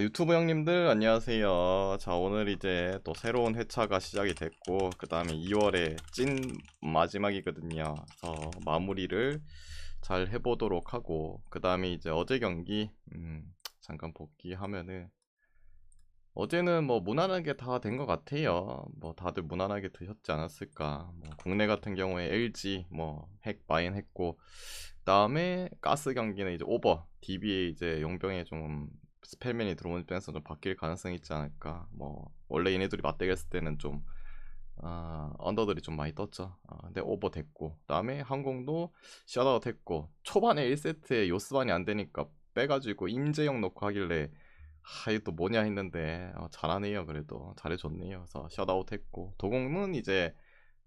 유튜브 형님들 안녕하세요. 자, 오늘 이제 또 새로운 회차가 시작이 됐고, 그 다음에 2월에 찐 마지막이거든요. 그래서 마무리를 잘 해보도록 하고, 그 다음에 이제 어제 경기, 잠깐 복귀하면은, 어제는 뭐 무난하게 다 된 것 같아요. 뭐 다들 무난하게 드셨지 않았을까. 뭐 국내 같은 경우에 LG 뭐 핵 마인 했고, 그다음에 가스 경기는 이제 오버 DB에 이제 용병에 좀 스펠맨이 들어오면서 좀 바뀔 가능성이 있지 않을까. 뭐 원래 얘네들이 맞대결했을 때는 좀 언더들이 좀 많이 떴죠. 근데 오버 됐고, 그다음에 항공도 셧아웃 했고, 초반에 1세트에 요스반이 안 되니까 빼가지고 임재영 넣고 하길래 이게 또 뭐냐 했는데 잘하네요. 그래도 잘해줬네요. 그래서 셧아웃 했고, 도공은 이제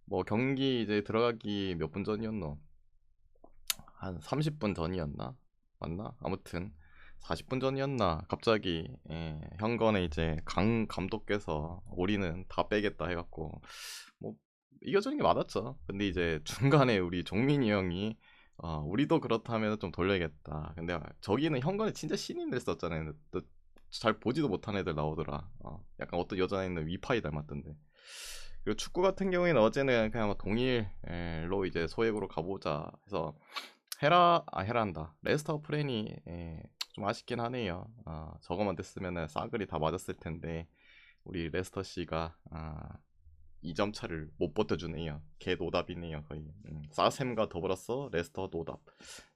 뭐 경기 이제 들어가기 몇 분 전이었노? 한 30분 전이었나? 맞나? 아무튼 40분 전이었나? 갑자기 현건에 이제 강 감독께서 우리는 다 빼겠다 해갖고 뭐 이겨주는 게 맞았죠. 근데 이제 중간에 우리 종민이 형이 우리도 그렇다면 좀 돌려야겠다. 근데 저기는 현건에 진짜 신인들 썼잖아요. 또 잘 보지도 못한 애들 나오더라. 약간 어떤 여자애는 위파이 닮았던데. 그리고 축구 같은 경우에는 어제는 그냥 뭐 동일로 이제 소액으로 가보자 해서 헤란다. 레스터 프렌이 좀 아쉽긴 하네요. 저거만 됐으면은 싸그리 다 맞았을 텐데 우리 레스터 씨가 2점 차를 못 버텨주네요. 개 노답이네요 거의. 사셈과 더불어서 레스터 노답.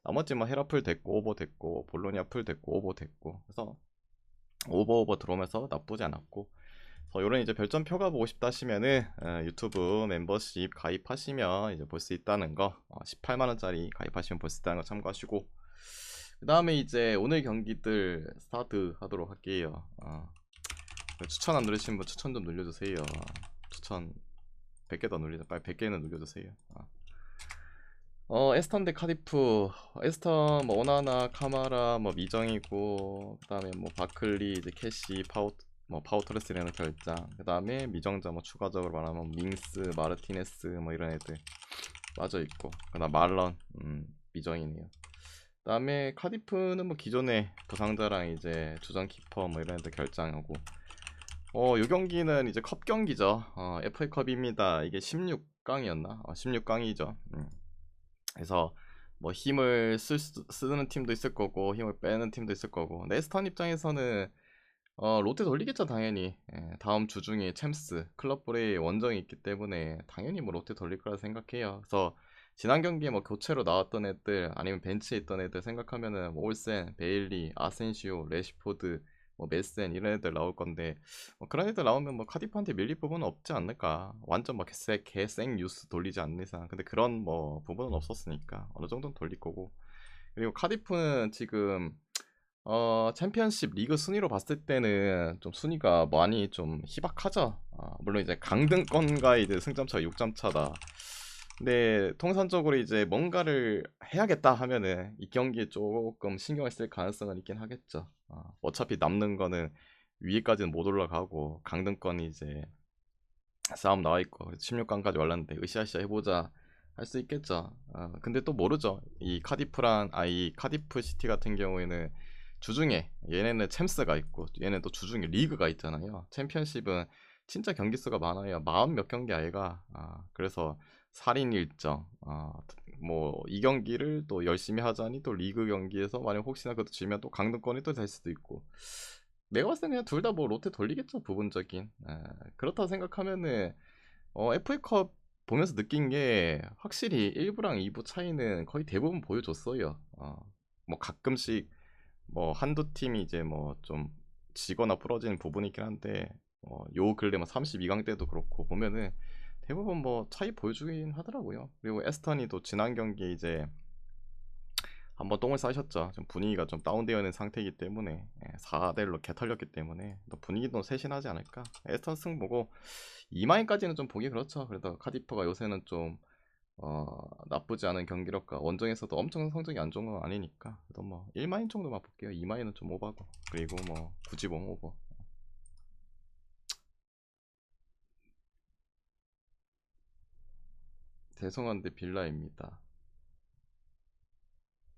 나머지 뭐 헤라풀 됐고 오버 됐고 볼로니아 풀 됐고 오버 됐고, 그래서 오버 들어오면서 나쁘지 않았고, 이런 이제 별점표가 보고 싶다 하시면은 유튜브 멤버십 가입하시면 이제 볼 수 있다는 거, 18만 원짜리 가입하시면 볼 수 있다는 거 참고하시고, 그 다음에 이제 오늘 경기들 스타트 하도록 할게요. 추천 안 누르신 분 추천 좀 눌러주세요. 추천 100개 더 눌리자. 빨리 100개는 눌려주세요. 에스턴 대 카디프. 에스턴 뭐 오나나 카마라 뭐 미정이고, 그다음에 뭐 바클리 이제 캐시 파우터레스라는 결장, 그다음에 미정자 뭐 추가적으로 말하면 밍스 마르티네스 뭐 이런 애들 빠져 있고, 그다음 말런 미정이네요. 그다음에 카디프는 뭐 기존의 부상자랑 이제 주전 키퍼 뭐 이런 애들 결장하고, 요 경기는 이제 컵 경기죠. FA컵입니다. 이게 16강이었나? 16강이죠. 그래서 뭐 힘을 쓰는 팀도 있을 거고 힘을 빼는 팀도 있을 거고, 레스턴 입장에서는 롯데 돌리겠죠 당연히. 다음 주 중에 챔스 클럽브레이 원정이 있기 때문에 당연히 뭐 롯데 돌릴 거라 생각해요. 그래서 지난 경기에 뭐 교체로 나왔던 애들 아니면 벤치에 있던 애들 생각하면은 뭐 올센, 베일리, 아센시오, 레시포드, 뭐 메센 이런 애들 나올 건데, 뭐 그런 애들 나오면 뭐 카디프한테 밀릴 부분은 없지 않을까. 완전 막 개생 뉴스 돌리지 않는 이상. 근데 그런 뭐 부분은 없었으니까 어느 정도는 돌릴 거고. 그리고 카디프는 지금 챔피언십 리그 순위로 봤을 때는 좀 순위가 많이 좀 희박하죠. 물론 이제 강등권과 이제 승점차가 6점 차다. 근데 통산적으로 이제 뭔가를 해야겠다 하면은 이 경기에 조금 신경을 쓸 가능성은 있긴 하겠죠. 어차피 남는 거는 위에까지는 못 올라가고 강등권이 이제 싸움 나와 있고 16강까지 올랐는데 으쌰으쌰 해보자 할 수 있겠죠. 근데 또 모르죠. 이 카디프 시티 같은 경우에는 주중에 얘네는 챔스가 있고 얘네는 또 주중에 리그가 있잖아요. 챔피언십은 진짜 경기 수가 많아요. 40 몇 경기 아이가. 그래서 살인 일정, 뭐 이 경기를 또 열심히 하자니 또 리그 경기에서 만약 혹시나 그것도 지면 또 강등권이 또 될 수도 있고. 내가 봤을 때 그냥 둘 다 뭐 롯데 돌리겠죠, 부분적인. 그렇다고 생각하면은 FA컵 보면서 느낀 게 확실히 1부랑 2부 차이는 거의 대부분 보여줬어요. 뭐 가끔씩 뭐 한두 팀이 이제 뭐 좀 지거나 부러지는 부분이 있긴 한데, 요 근래 뭐 32강 때도 그렇고 보면은 대부분 뭐 차이 보여주긴 하더라고요. 그리고 에스턴이도 지난 경기에 이제 한번 똥을 싸셨죠. 좀 분위기가 좀 다운되어 있는 상태이기 때문에 4대1로 개털렸기 때문에 또 분위기도 쇄신하지 않을까. 에스턴 승 보고 2마인까지는 좀 보기 그렇죠. 그래도 카디프가 요새는 좀 나쁘지 않은 경기력과 원정에서도 엄청 성적이 안 좋은 건 아니니까, 그래도 뭐 1마인 정도만 볼게요. 2마인은 좀 오바고, 그리고 뭐 굳이 뭐 오버. 죄송한데 빌라입니다.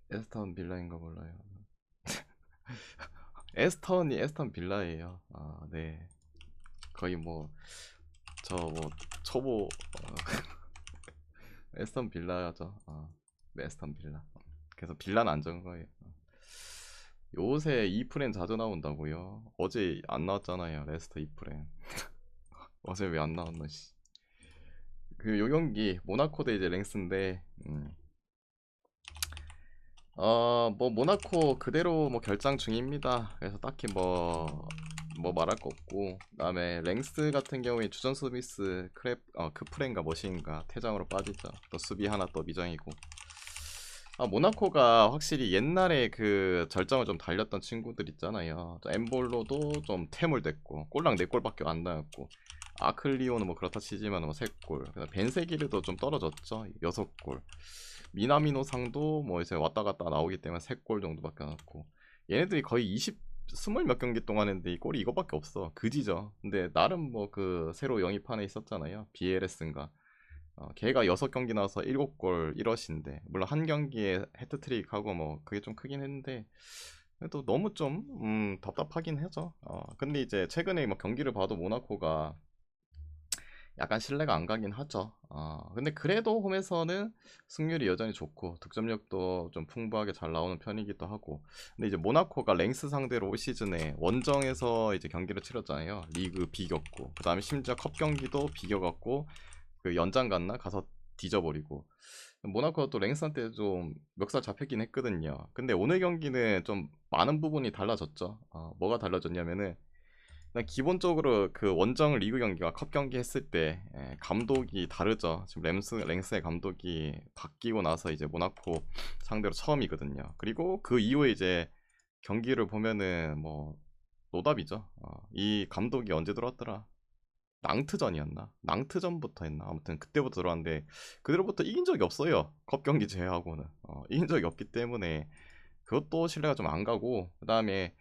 에스턴 빌라인가 몰라요. 에스턴 빌라예요. 아, 네. 거의 뭐 저 뭐 초보 에스턴 빌라죠. 네, 에스턴 빌라. 그래서 빌라는 안 적은 거예요. 요새 이프렌 자주 나온다고요? 어제 안 나왔잖아요. 레스터 이프렌. 어제 왜 안 나왔나 씨. 그 요 경기 모나코 대 이제 랭스인데 뭐 모나코 그대로 뭐 결장 중입니다. 그래서 딱히 뭐 말할 거 없고, 그다음에 랭스 같은 경우에 주전 수비스 크프렌가 머신가 퇴장으로 빠지죠. 또 수비 하나 또 미정이고. 모나코가 확실히 옛날에 그 절정을 좀 달렸던 친구들 있잖아요. 엠볼로도 좀 퇴물됐고 골랑 4골밖에 안 나왔고, 아클리오는 뭐 그렇다 치지만 뭐 3골, 벤세기르도 좀 떨어졌죠. 6골. 미나미노 상도 뭐 이제 왔다 갔다 나오기 때문에 3골 정도밖에 안 났고, 얘네들이 거의 20 몇 경기 동안 했는데 이 골이 이거밖에 없어. 그지죠. 근데 나름 뭐 그 새로 영입한 애 있었잖아요. BLS인가. 걔가 6경기 나와서 7골 1어시인데, 물론 한 경기에 해트트릭하고 뭐 그게 좀 크긴 했는데, 그래도 너무 좀 답답하긴 하죠. 근데 이제 최근에 뭐 경기를 봐도 모나코가 약간 신뢰가 안 가긴 하죠. 근데 그래도 홈에서는 승률이 여전히 좋고 득점력도 좀 풍부하게 잘 나오는 편이기도 하고. 근데 이제 모나코가 랭스 상대로 올 시즌에 원정에서 이제 경기를 치렀잖아요. 리그 비겼고, 그 다음에 심지어 컵 경기도 비겨갖고 그 연장 갔나 가서 뒤져버리고. 모나코가 또 랭스한테 좀 멱살 잡혔긴 했거든요. 근데 오늘 경기는 좀 많은 부분이 달라졌죠. 뭐가 달라졌냐면은, 일단 기본적으로 그 원정 리그 경기와 컵 경기 했을 때 감독이 다르죠. 지금 랭스의 감독이 바뀌고 나서 이제 모나코 상대로 처음이거든요. 그리고 그 이후에 이제 경기를 보면은 뭐 노답이죠. 이 감독이 언제 들어왔더라? 낭트전이었나? 낭트전부터 했나? 아무튼 그때부터 들어왔는데 그대로부터 이긴 적이 없어요. 컵 경기 제외하고는 이긴 적이 없기 때문에 그것도 신뢰가 좀 안 가고, 그 다음에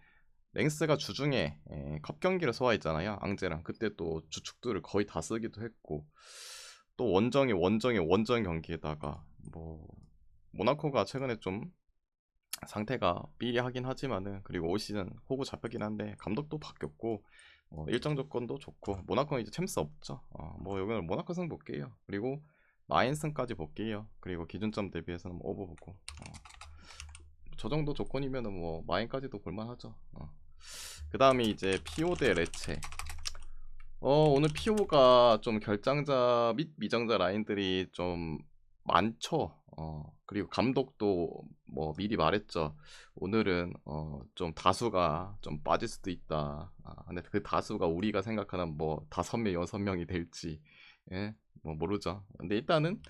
랭스가 주중에 컵 경기를 소화했잖아요. 앙제랑 그때 또 주축들을 거의 다 쓰기도 했고, 또 원정 경기에다가 뭐 모나코가 최근에 좀 상태가 삐리하긴 하지만은, 그리고 올 시즌 호구 잡혔긴 한데 감독도 바뀌었고 일정 조건도 좋고, 모나코는 이제 챔스 없죠. 뭐 여기는 모나코 승 볼게요. 그리고 마인승까지 볼게요. 그리고 기준점 대비해서는 뭐 오버 보고, 저 정도 조건이면은 뭐 마인까지도 볼만하죠. 그 다음에 이제 피오 대 레체. 오늘 피오가 좀 결장자 및 미정자 라인들이 좀 많죠. 그리고 감독도 뭐 미리 말했죠. 오늘은 좀 다수가 좀 빠질 수도 있다. 근데 그 다수가 우리가 생각하는 뭐 5명, 6명이 될지, 예? 뭐 모르죠. 근데 일단은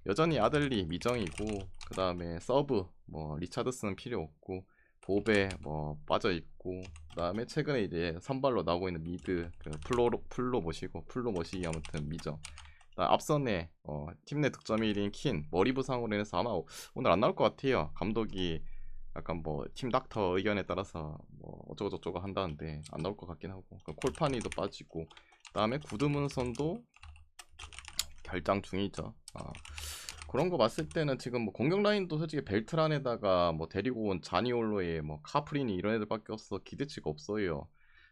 여전히 아들리 미정이고, 그 다음에 서브 뭐 리차드스는 필요 없고, 보베 뭐 빠져 있고, 그다음에 최근에 이제 선발로 나오고 있는 미드 그 플로 모시고, 플로 모시기 아무튼 미정. 앞선에 팀 내 득점 1인 킨 머리 부상으로 인해서 아마 오늘 안 나올 것 같아요. 감독이 약간 뭐 팀 닥터 의견에 따라서 뭐 어쩌고 저쩌고 한다는데 안 나올 것 같긴 하고, 그 콜파니도 빠지고, 그다음에 구드문선도 결장 중이죠. 그런 거 봤을 때는 지금 뭐 공격 라인도 솔직히 벨트란에다가 뭐 데리고 온 자니올로에 뭐 카프리니 이런 애들밖에 없어 기대치가 없어요.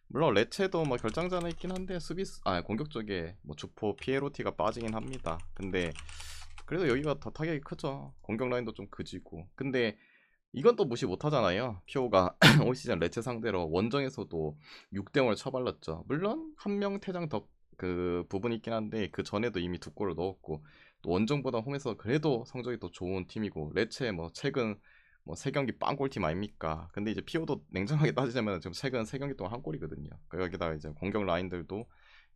물론 레체도 뭐 결장자는 있긴 한데 공격 쪽에 뭐 주포 피에로티가 빠지긴 합니다. 근데 그래도 여기가 더 타격이 크죠. 공격 라인도 좀 그지고. 근데 이건 또 무시 못 하잖아요. 피오가 올 시즌 레체 상대로 원정에서도 6대0을 쳐발랐죠. 물론 한 명 퇴장 더 그 부분이 있긴 한데, 그 전에도 이미 2골을 넣었고, 또 원정보다 홈에서 그래도 성적이 더 좋은 팀이고, 레체 뭐 최근 뭐 3경기 빵골팀 아닙니까? 근데 이제 피오도 냉정하게 따지자면 지금 최근 3경기 동안 한 골이거든요. 여기다가 이제 공격 라인들도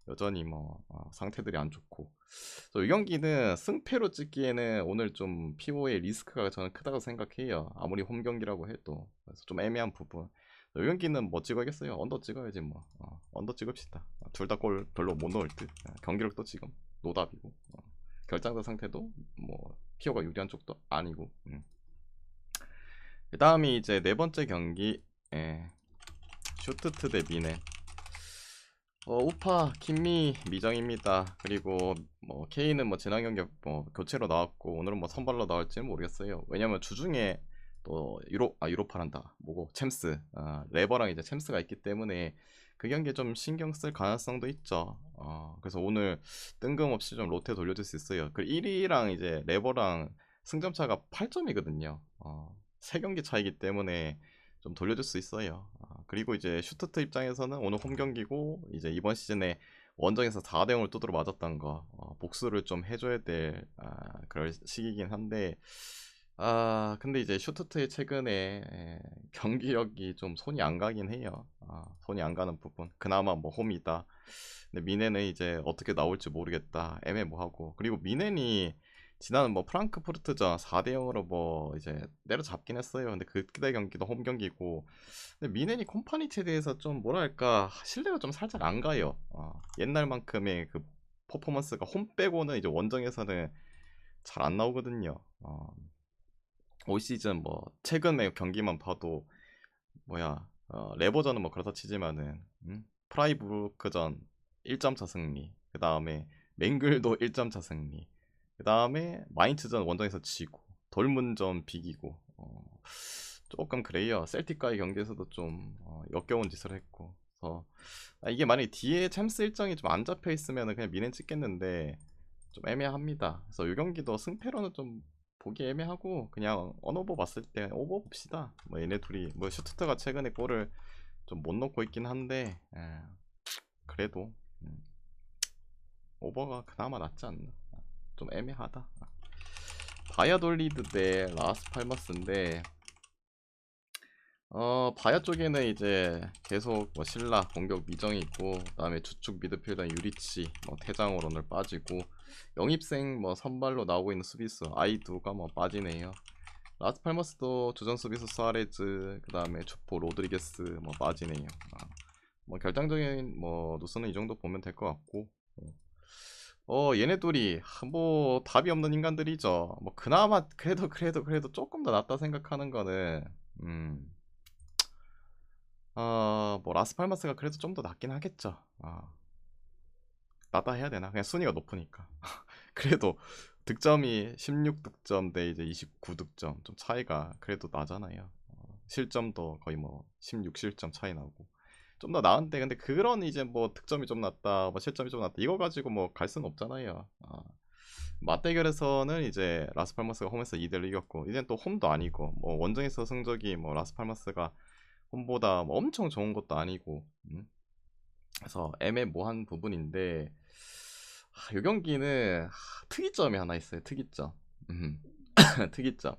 여전히 뭐 상태들이 안 좋고, 이 경기는 승패로 찍기에는 오늘 좀 피오의 리스크가 저는 크다고 생각해요. 아무리 홈 경기라고 해도. 그래서 좀 애매한 부분. 이 경기는 뭐 찍어야겠어요? 언더 찍어야지 뭐. 언더 찍읍시다. 둘 다 골 별로 못 넣을 듯. 경기력도 지금 노답이고, 결장자 상태도 뭐 피오가 유리한 쪽도 아니고. 그 다음이 이제 네 번째 경기, 슈트트 대 미네. 우파 김미 미정입니다. 그리고 뭐 K는 뭐 지난 경기 뭐 교체로 나왔고, 오늘은 뭐 선발로 나올지는 모르겠어요. 왜냐면 주중에 또 유로파란다 뭐고 챔스 레버랑 이제 챔스가 있기 때문에 그 경기에 좀 신경 쓸 가능성도 있죠. 그래서 오늘 뜬금없이 좀 로테 돌려줄 수 있어요. 그 1위랑 이제 레버랑 승점 차가 8점이거든요. 3경기 차이기 때문에 좀 돌려줄 수 있어요. 그리고 이제 슈트트 입장에서는 오늘 홈 경기고 이제 이번 시즌에 원정에서 4대 0을 두드려 맞았던 거 복수를 좀 해줘야 될 그럴 시기이긴 한데 근데 이제 슈트트의 최근에 경기력이 좀 손이 안 가긴 해요. 손이 안 가는 부분. 그나마 뭐 홈이다. 근데 미넨은 이제 어떻게 나올지 모르겠다. 애매모하고. 그리고 미넨이 지난 뭐 프랑크푸르트전 4대 0으로 뭐 이제 내려잡긴 했어요. 근데 그때 경기도 홈 경기고. 근데 미넨이 콤파니치에 대해서 좀 뭐랄까 신뢰가 좀 살짝 안 가요. 옛날만큼의 그 퍼포먼스가 홈 빼고는 이제 원정에서는 잘 안 나오거든요. 올 시즌 뭐 최근의 경기만 봐도 뭐야 레버전은 뭐 그렇다 치지만은 프라이부르크전 1점차 승리, 그 다음에 맹글도 1점차 승리, 그 다음에 마인츠전 원정에서 지고 돌문전 비기고 조금 그래요. 셀틱과의 경기에서도 좀 역겨운 짓을 했고. 그래서 이게 만약에 뒤에 챔스 일정이 좀 안 잡혀 있으면 그냥 미넨 찍겠는데 좀 애매합니다. 그래서 이 경기도 승패로는 좀 보기 애매하고 그냥 언오버 봤을 때 오버 봅시다. 뭐 얘네 둘이 뭐 슈투트가 최근에 골을 좀 못 넣고 있긴 한데 그래도 오버가 그나마 낫지 않나. 좀 애매하다. 바야돌리드 대 라스팔마스인데 바야 쪽에는 이제 계속 뭐 신라 공격 미정이 있고, 그다음에 주축 미드필더 유리치 뭐 퇴장으로 오늘 빠지고, 영입생 뭐 선발로 나오고 있는 수비수 아이두가 뭐 빠지네요. 라스팔마스도 주전 수비수 수아레즈, 그다음에 주포 로드리게스 뭐 빠지네요. 뭐 결정적인 뭐 누수는 이 정도 보면 될 것 같고, 얘네 둘이 뭐 답이 없는 인간들이죠. 뭐 그나마 그래도 조금 더 낫다 생각하는 거는 뭐 라스팔마스가 그래도 좀 더 낫긴 하겠죠. 낫다 해야 되나? 그냥 순위가 높으니까. 그래도 득점이 16득점 대 이제 29득점 좀 차이가 그래도 나잖아요. 실점도 거의 뭐 16실점 차이 나고 좀 더 나은데, 근데 그런 이제 뭐 득점이 좀 낮다, 뭐 실점이 좀 낮다 이거 가지고 뭐 갈 수는 없잖아요. 맞대결에서는 이제 라스팔마스가 홈에서 2대1로 이겼고, 이젠 또 홈도 아니고 뭐 원정에서 성적이 뭐 라스팔마스가 홈보다 뭐 엄청 좋은 것도 아니고, 그래서 애매모호한 부분인데, 이 경기는 특이점이 하나 있어요. 특이점. 특이점.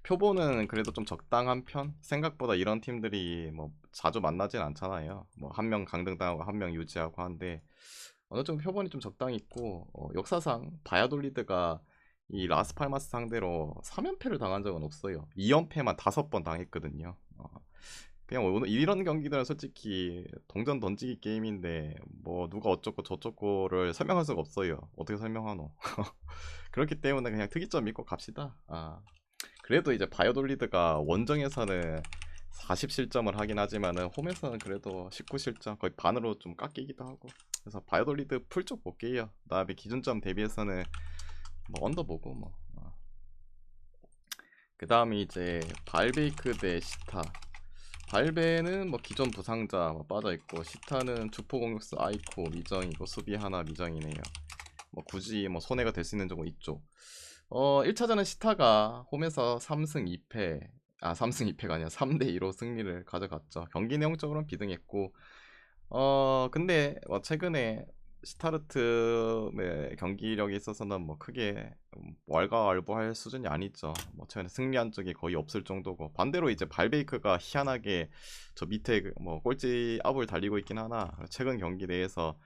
표보는 그래도 좀 적당한 편? 생각보다 이런 팀들이 뭐 자주 만나진 않잖아요. 뭐 한 명 강등당하고 한 명 유지하고 하는데 어느 정도 표본이 좀 적당히 있고, 역사상 바야돌리드가 이 라스팔마스 상대로 3연패를 당한 적은 없어요. 2연패만 5번 당했거든요. 그냥 오늘 이런 경기들은 솔직히 동전 던지기 게임인데 뭐 누가 어쩌고 저쩌고를 설명할 수가 없어요. 어떻게 설명하노? 그렇기 때문에 그냥 특이점 믿고 갑시다. 그래도 이제 바이오돌리드가 원정에서는 40실점을 하긴 하지만은 홈에서는 그래도 19실점, 거의 반으로 좀 깎이기도 하고. 그래서 바이오돌리드 풀쪽 볼게요. 그다음에 기준점 대비해서는 뭐 언더보고 뭐. 그다음에 이제 발베이크 대 시타. 발베는 뭐 기존 부상자 뭐 빠져있고, 시타는 주포 공격수 아이코 미정이고 수비 하나 미정이네요. 뭐 굳이 뭐 손해가 될 수 있는 점은 있죠. 1차전은 시타가 홈에서 3승 2패 3승 2패가 아니라 3대2로 승리를 가져갔죠. 경기 내용적으로는 비등했고, 근데 뭐 최근에 시타르트의 경기력에 있어서는 뭐 크게 왈가왈부할 수준이 아니죠. 뭐 최근에 승리한 적이 거의 없을 정도고, 반대로 이제 발베이크가 희한하게 저 밑에 뭐 꼴찌 압을 달리고 있긴 하나, 최근 경기 내에서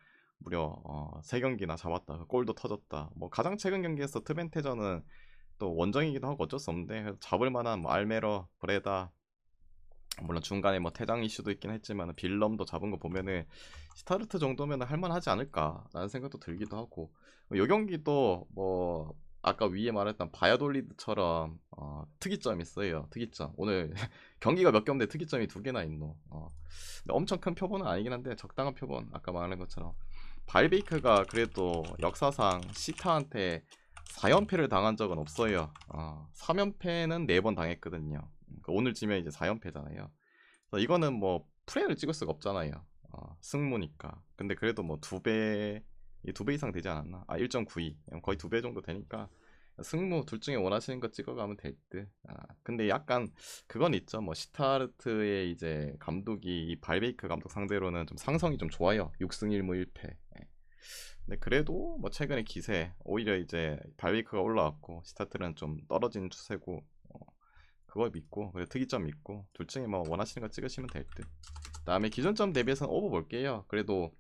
무려 3경기나 잡았다, 골도 터졌다. 뭐 가장 최근 경기에서 트벤테전은 또 원정이기도 하고 어쩔 수 없는데, 잡을 만한 뭐 알메러, 브레다, 물론 중간에 뭐 퇴장 이슈도 있긴 했지만 빌럼도 잡은 거 보면은 스타르트 정도면 할만하지 않을까라는 생각도 들기도 하고, 요 경기도 뭐 아까 위에 말했던 바야돌리드처럼 특이점이 있어요. 특이점 오늘 경기가 몇 개 없는데 특이점이 2개나 있노. 근데 엄청 큰 표본은 아니긴 한데 적당한 표본. 아까 말한 것처럼 발베이크가 그래도 역사상 시타한테 4연패를 당한 적은 없어요. 3연패는 4번 당했거든요. 그러니까 오늘 지면 이제 4연패잖아요. 그래서 이거는 뭐 프레를 찍을 수가 없잖아요. 승무니까. 근데 그래도 뭐 2배, 2배 이상 되지 않았나? 1.92. 거의 2배 정도 되니까 승무 둘 중에 원하시는 거 찍어가면 될 듯. 근데 약간 그건 있죠. 뭐 시타르트의 이제 감독이 이 발베이크 감독 상대로는 좀 상성이 좀 좋아요. 6승 1무 1패. 근데 그래도 뭐 최근에 기세 오히려 이제 발베이크가 올라왔고 시타트는 좀 떨어진 추세고 그걸 믿고 그리고 특이점 믿고 둘 중에 뭐 원하시는 거 찍으시면 될 듯. 다음에 기존점 대비해서는 오버 볼게요. 그래도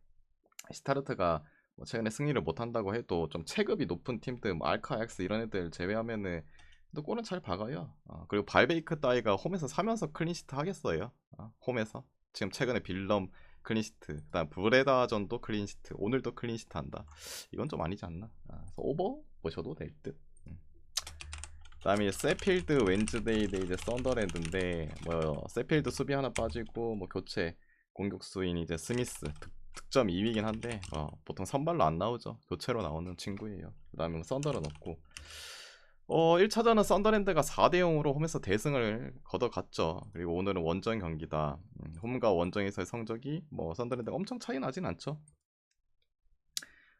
시타르트가 뭐 최근에 승리를 못한다고 해도 좀 체급이 높은 팀들 뭐 알카엑스 이런 애들 제외하면은 또 골은 잘 박아요. 그리고 발베이크 따위가 홈에서 사면서 클린시트 하겠어요. 홈에서 지금 최근에 빌럼 클린시트, 그다음 브레다전도 클린시트, 오늘도 클린시트 한다. 이건 좀 아니지 않나? 그래서 오버 보셔도 될 듯. 그다음에 세필드 웬즈데이 대 이제 썬더랜드인데 뭐 세필드 수비 하나 빠지고 뭐 교체 공격수인 이제 스미스 득점 2위긴 한데 보통 선발로 안 나오죠. 교체로 나오는 친구예요. 그다음에 썬더는 없고 1차전은 썬더랜드가 4대0으로 홈에서 대승을 거둬갔죠. 그리고 오늘은 원정 경기다. 홈과 원정에서의 성적이 뭐 썬더랜드가 엄청 차이 나진 않죠.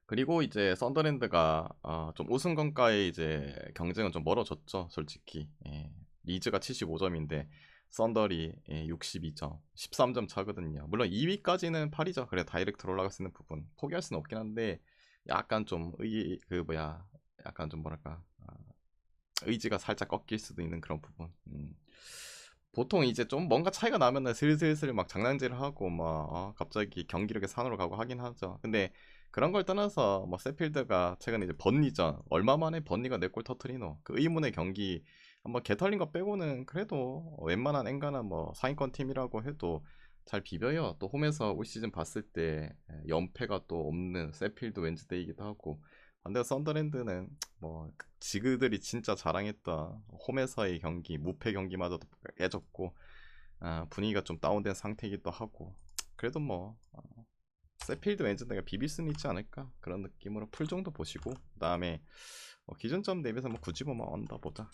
그리고 이제 썬더랜드가 좀 우승권과의 이제 경쟁은 좀 멀어졌죠, 솔직히. 리즈가 75점인데 썬더리 62점, 13점 차거든요. 물론 2위까지는 8이죠. 그래 다이렉트로 올라갈 수 있는 부분 포기할 수는 없긴 한데 약간 좀 약간 좀 뭐랄까 의지가 살짝 꺾일 수도 있는 그런 부분. 보통 이제 좀 뭔가 차이가 나면은 슬슬슬 막 장난질을 하고 막 갑자기 경기력의 산으로 가고 하긴 하죠. 근데 그런 걸 떠나서 뭐 세필드가 최근에 이제 번니전 얼마 만에 번니가 4골 터트리노 그 의문의 경기 한번 개털린 거 빼고는 그래도 웬만한 엔간한 뭐 상위권 팀이라고 해도 잘 비벼요. 또 홈에서 올 시즌 봤을 때 연패가 또 없는 세필드 웬즈데이기도 하고 반대로 썬더랜드는 뭐 지그들이 진짜 자랑했던 홈에서의 경기 무패 경기마저도 깨졌고 분위기가 좀 다운된 상태이기도 하고 그래도 뭐 세필드 웬즈데이가 비빌 수는 있지 않을까 그런 느낌으로 풀 정도 보시고 그 다음에 기준점 대비해서 뭐 굳이 뭐 언더 보자.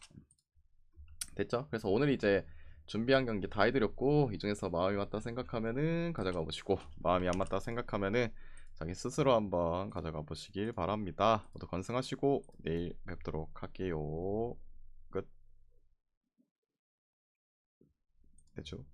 됐죠? 그래서 오늘 이제 준비한 경기 다 해드렸고 이 중에서 마음이 맞다 생각하면은 가져가 보시고 마음이 안 맞다 생각하면은 자기 스스로 한번 가져가 보시길 바랍니다. 모두 건승하시고 내일 뵙도록 할게요. 끝. 대충.